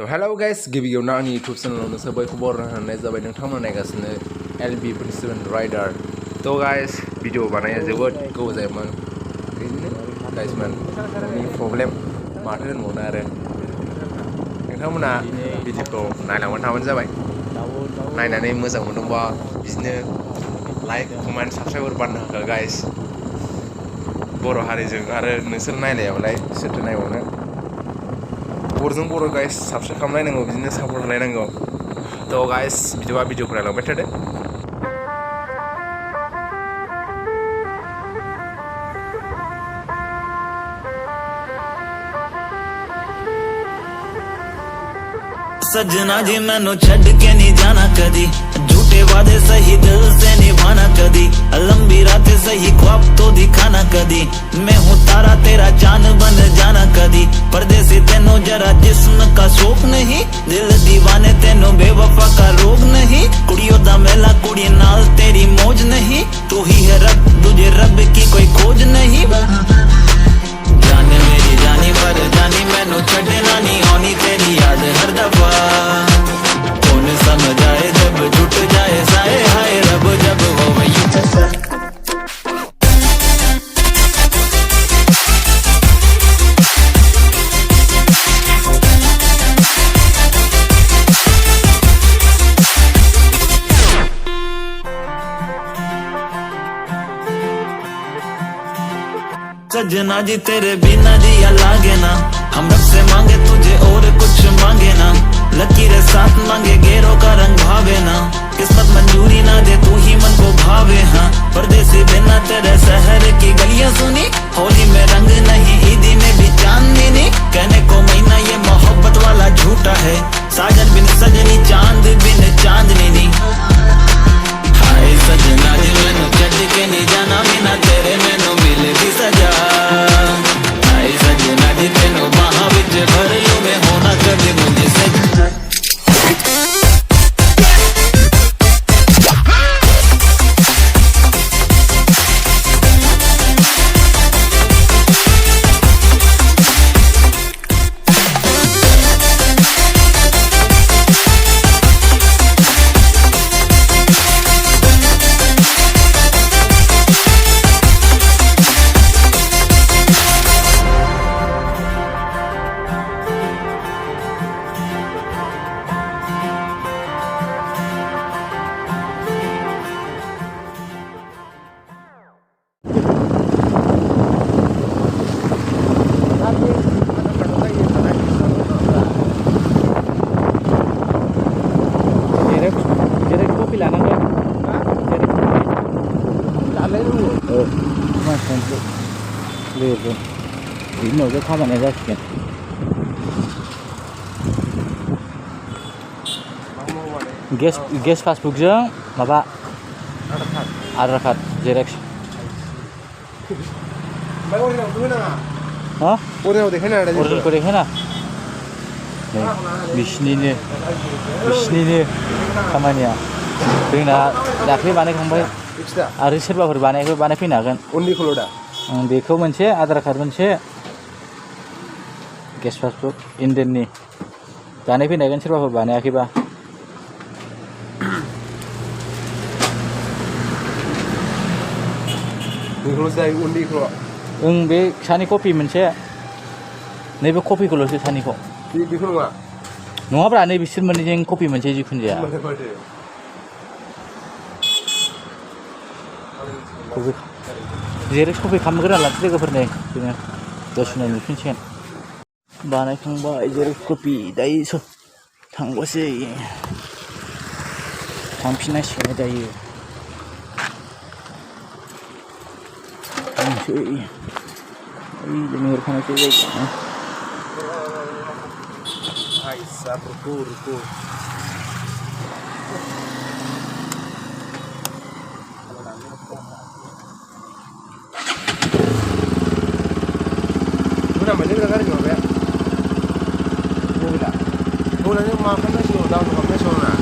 तो hello guys गिबियावनो आंनि यूट्यूब चैनेलावनो सबैखौ बरायनाय जाबाय नोंथांमोना नायगासिनो LB 47 राइडार तो गाइस भिडिअ बानाया जोबोद गोबाव जायोमोन बिदिनो गाइस नि प्रब्लेम माथो होनबावनो आरो नोंथांमोना भिडिअखौ नायलांबाय थाबानो जाबाय नायनानै मोजां मोनदोंबा बिदिनो लाइक कमेन्ट साबस्क्राइबर बानायनो होखा गाइस बर' हारिजों आरो नोंसोर नायलायाबालाय सोरथो नायबावनो बर'जों बर' गाइस साबस्क्राइब खालामलायनांगौ बिदिनो सापर्ट होलायनांगौ तो गाइस बिदिबा भिडिअखौ नायलांबाय थादो सजना जी मैनू छड़ के नहीं जाना कदी झूठे वादे सही दिल से निभाना कदी लंबी रातें सही ख्वाब तो दिखाना कदी मैं हूँ तारा तेरा चांद बन जाना कदी परदेसी तेनों जरा जिस्म का शौक नहीं दिल दीवाने तेनों बेवफा का रोग नहीं कुड़ियों दा मेला कुड़ी नाल तेरी मौज नहीं तू ही है रब तुझे रब की कोई खोज नहीं जाने मेरी जानी पर जानी मैनू छड़ना नहीं आनी तेरी याद हर दफा कौन समझ आए जब जुट जाए साए हाय रब जब हो वही सजना जी तेरे बिना जिया लागे ना हम रब से मांगे तुझे और कुछ मांगे ना लकीरें साथ मांगे गेरों का रंग भावे ना किस्मत मंजूरी ना दे तू ही मन को भावे हाँ परदेसी बिना तेरे शहर की गलियां सुनी होली में रंग नहीं ईदी में भी चांदनी नहीं कहने को महीना ये मोहब्बत वाला झूठा है साजन बिन सजनी चांद बिन चांदनी नहीं हाय सजना जी मैनू छड़ के नहीं जाना बिना तेरे मैनू मिले भी सजा हाय सजना जी तेनू बाहां विच भर लूं मैं होना कभी मुझे सजा Ini udah kapan ya guys? Gas passbook jeng, apa? Aadhaar card, Xerox. Hah? Original dekhe na? Bisni ni खामानिया जोंना दाख्लै बानायखांबाय आरो सोरबाफोर बानायफैनो हागोन उन्दैखौल' दा बेखौ मोनसे आधार कार्ड मोनसे गेस पासबुक इन्डियाननि बानायफैनो हागोन सोरबाफोर बानायाखैबा बेखौल' जाय उन्दैखौल' ओं बे सानि कपि मोनसे नैबे कपिखौल'सो सानिखौ बेखौ नङा नङाब्रा नै बिसोर मोननैजों कपि मोनसे जिखुनु जाया जेरक्स कपि खालामग्रोना लानोसै लोगोफोरनो जोङो दसेनो नुफिनसिगोन बानायखांबाय जेरक्स कपि दायो थांबासै थांफिननांसिगोन दायो थांसै जोंनि थांनायसै जायगायाव ruko udah banyak negara juga ya mulanya makan nasi udah makan soalnya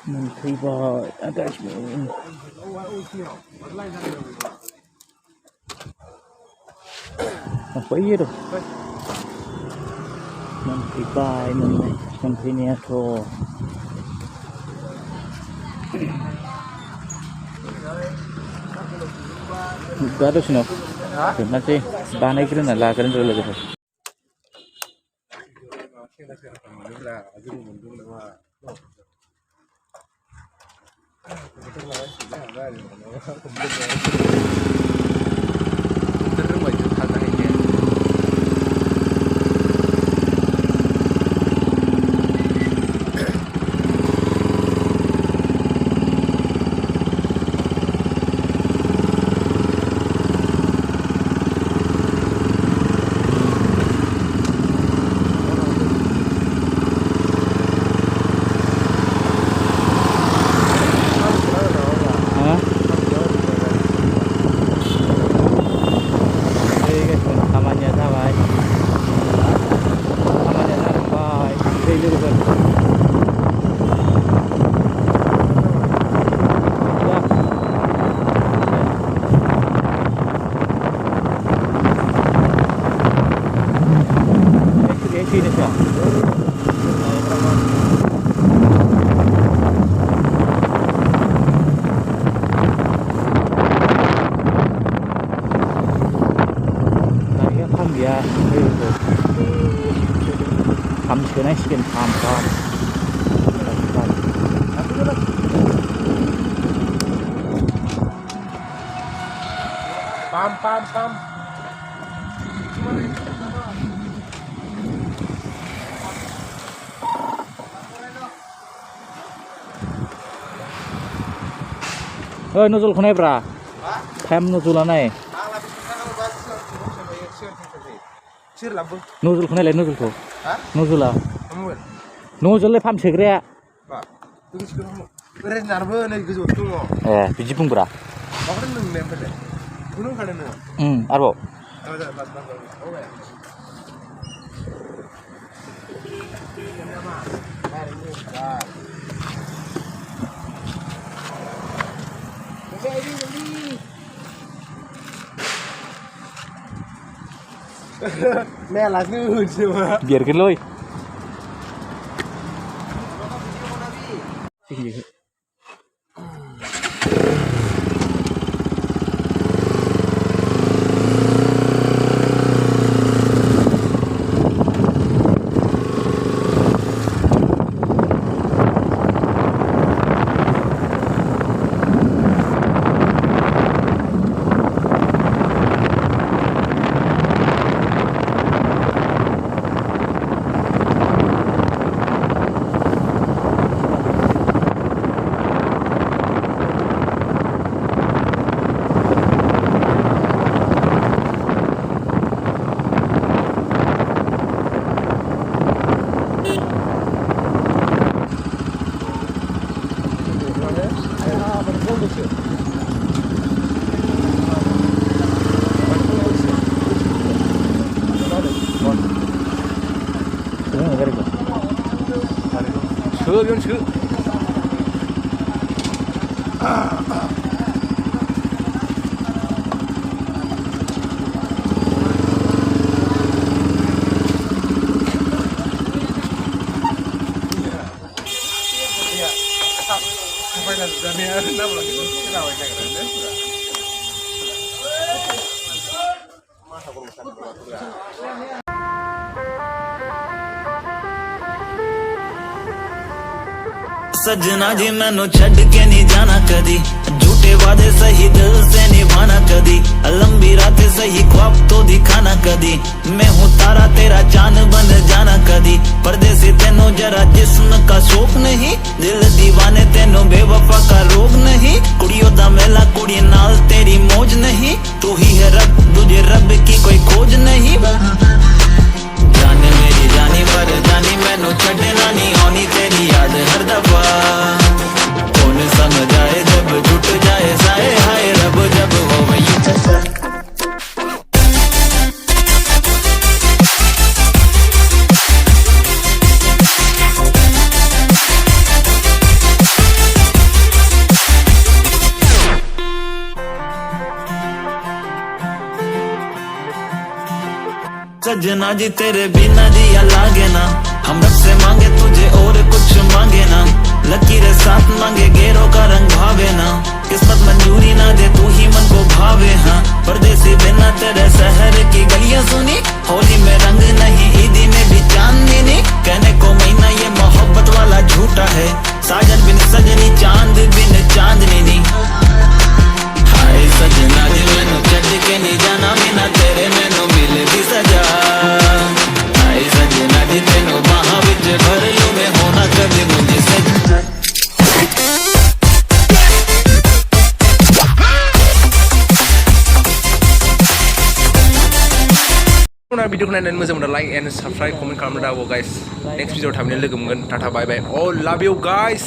मोनफैबाय attachment मोनफैयो र' मोनफैबाय मोनफैनायाथ' दा दसेनाव जोबनोसै बानायग्रोना लाग्रोनो र' लोगोफोर सोनांसिगोन फाम नजल खौ नायब्रा टाइम नजला नाय नजलखौ नायलाय नजलखौ नजला नजललाय फाम सोग्राया ए बिदि बुंब्रा आरोबाव biarkan सजना जी मैनू छड़ के नहीं जाना कदी झूठे वादे सही दिल से निभाना कदी लंबी रातें सही ख्वाब तो दिखाना कदी मैं हूँ तारा तेरा चांद बन जाना कदी परदेसी तेनों जरा जिस्म का शौक नहीं दिल दीवाने तेनों बेवफा का रोग नहीं कुड़ियों दा मेला कुड़ी नाल तेरी मौज नहीं तू ही है रब तुझे रब की कोई खोज नहीं जाने मेरी जानी पर जानी मैनू छड़ना नहीं आनी तेरी याद हर दफा कौन समझ आए जब जुट जाए साए हाय रब जब हो वही सजना जी तेरे बिना जिया लागे ना, हम रब से मांगे तुझे और कुछ मांगे ना, लकीरें साथ मांगे गेरों का रंग भावे ना, किस्मत मंजूरी ना दे तू ही मन को भावे। हाँ परदेसी बिना तेरे शहर की गलियां सुनी, होली में रंग नहीं ईदी में भी चांदनी नहीं, कहने को महीना ये मोहब्बत वाला झूठा है, साजन बिन सजनी चांद बिन चांदनी नहीं। हाय सजना जी मैनू छड्ड के नहीं जाना, बिना तेरे मैनू मिले भी सजा। हाय सजना जी तेनू बाहां विच भर लूं मैं, होना कभी मुझे सजना। भिडिअ खौ नायनानै मोजां मोनोब्ला लाइक एन्ड साबस्क्राइब कमेन्ट खालामनो दाबाव गाइस। नेक्स्ट भिडिअ थाबैनो लोगो मोनगोन। Tata bye bye. अल लाभ इउ गाइस।